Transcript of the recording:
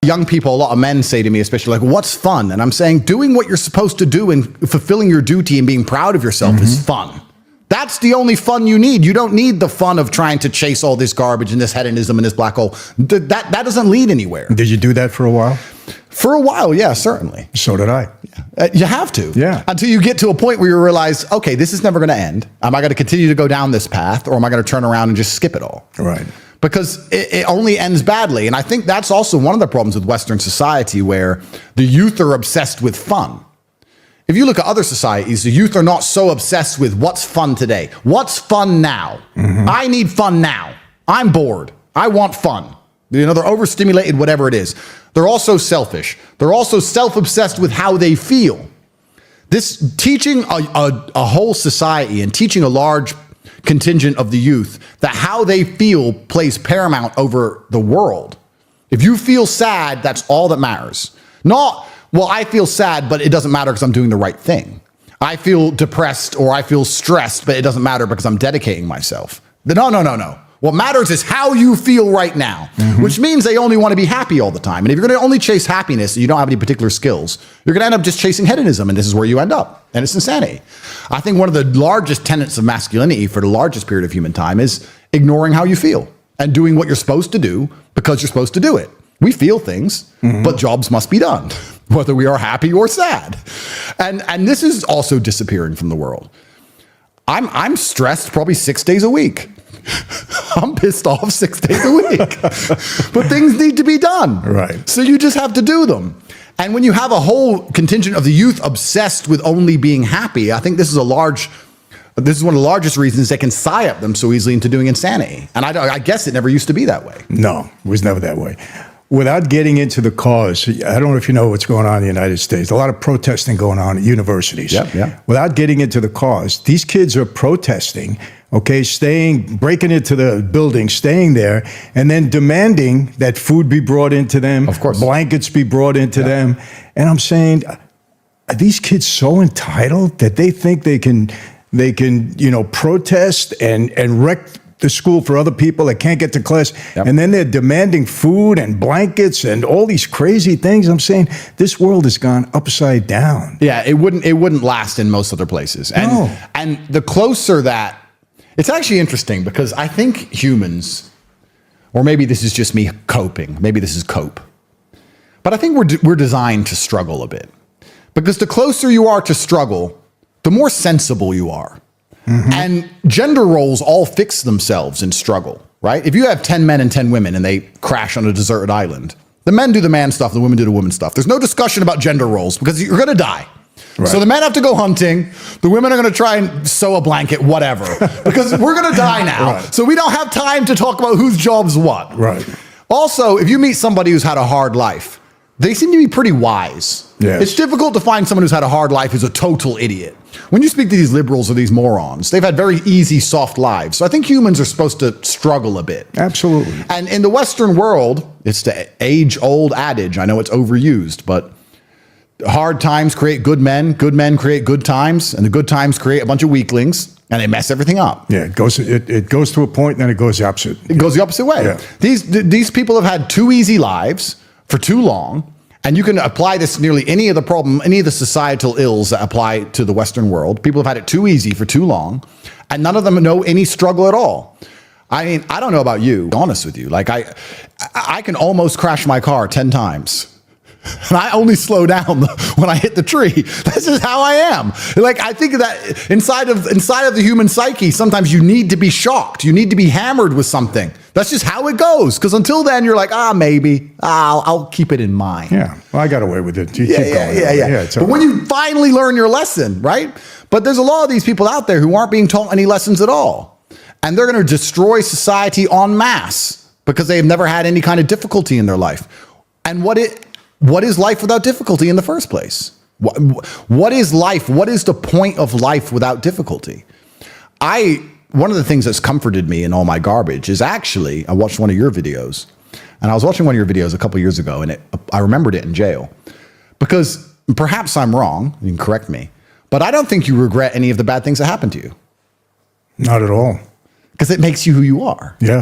young people, a lot of men say to me, especially like, what's fun? And I'm saying, doing what you're supposed to do and fulfilling your duty and being proud of yourself is fun. That's the only fun you need. You don't need the fun of trying to chase all this garbage and this hedonism and this black hole. That doesn't lead anywhere. Did you do that for a while? For a while, yeah, certainly. So did I. You have to. Yeah. Until you get to a point where you realize, okay, this is never going to end. Am I going to continue to go down this path, or am I going to turn around and just skip it all? Right. Because it only ends badly. And I think that's also one of the problems with Western society, where the youth are obsessed with fun. If you look at other societies, the youth are not so obsessed with what's fun today. What's fun now? I need fun now. I'm bored. I want fun. You know, they're overstimulated, whatever it is. They're also selfish. They're also self-obsessed with how they feel. This teaching a whole society and teaching a large contingent of the youth that how they feel plays paramount over the world. If you feel sad, that's all that matters. Not, well, I feel sad, but it doesn't matter because I'm doing the right thing. I feel depressed or I feel stressed, but it doesn't matter because I'm dedicating myself. No. What matters is how you feel right now, which means they only want to be happy all the time. And if you're going to only chase happiness and you don't have any particular skills, you're going to end up just chasing hedonism, and this is where you end up. And it's insanity. I think one of the largest tenets of masculinity for the largest period of human time is ignoring how you feel and doing what you're supposed to do because you're supposed to do it. We feel things, but jobs must be done, whether we are happy or sad. And this is also disappearing from the world. I'm stressed probably 6 days a week. I'm pissed off 6 days a week. But things need to be done. Right. So you just have to do them. And when you have a whole contingent of the youth obsessed with only being happy, I think this is one of the largest reasons they can psyop them so easily into doing insanity. And I guess it never used to be that way. No, it was never that way. Without getting into the cause, I don't know if you know what's going on in the United States. A lot of protesting going on at universities. Yeah. Without getting into the cause, these kids are protesting, okay, breaking into the building, staying there, and then demanding that food be brought into them, of course, blankets be brought into them. And I'm saying, are these kids so entitled that they think they can, protest and wreck the school for other people that can't get to class, and then they're demanding food and blankets and all these crazy things? I'm saying this world has gone upside down. Yeah, it wouldn't last in most other places. And the closer that, it's actually interesting because I think humans, or maybe this is just me coping, maybe this is cope, but I think we're designed to struggle a bit, because the closer you are to struggle, the more sensible you are. And gender roles all fix themselves in struggle, right? If you have 10 men and 10 women and they crash on a deserted island, the men do the man stuff, the women do the woman stuff. There's no discussion about gender roles because you're going to die. Right. So the men have to go hunting. The women are going to try and sew a blanket, whatever, because we're going to die now. Right. So we don't have time to talk about whose job's what. Right. Also, if you meet somebody who's had a hard life, they seem to be pretty wise. Yes. It's difficult to find someone who's had a hard life who's a total idiot. When you speak to these liberals or these morons, they've had very easy, soft lives. So I think humans are supposed to struggle a bit. Absolutely. And in the Western world, it's the age-old adage. I know it's overused, but hard times create good men create good times, and the good times create a bunch of weaklings, and they mess everything up. Yeah, it goes to a point, and then it goes the opposite. It goes the opposite way. Yeah. These people have had too easy lives for too long, and you can apply this to nearly any of the societal ills that apply to the Western world. People have had it too easy for too long, and none of them know any struggle at all. I mean, I don't know about you, to be honest with you. Like I can almost crash my car 10 times. And I only slow down when I hit the tree. This is how I am. Like, I think that inside of the human psyche, sometimes you need to be shocked. You need to be hammered with something. That's just how it goes. Because until then, you're like, maybe I'll keep it in mind. Yeah, well, I got away with it. Yeah. But when you finally learn your lesson, right? But there's a lot of these people out there who aren't being taught any lessons at all, and they're going to destroy society en masse because they have never had any kind of difficulty in their life. And what is life without difficulty in the first place? What is life? What is the point of life without difficulty? One of the things that's comforted me in all my garbage is actually, I watched one of your videos, and I was watching one of your videos a couple years ago, and I remembered it in jail, because perhaps I'm wrong, you can correct me, but I don't think you regret any of the bad things that happened to you. Not at all. Because it makes you who you are. Yeah.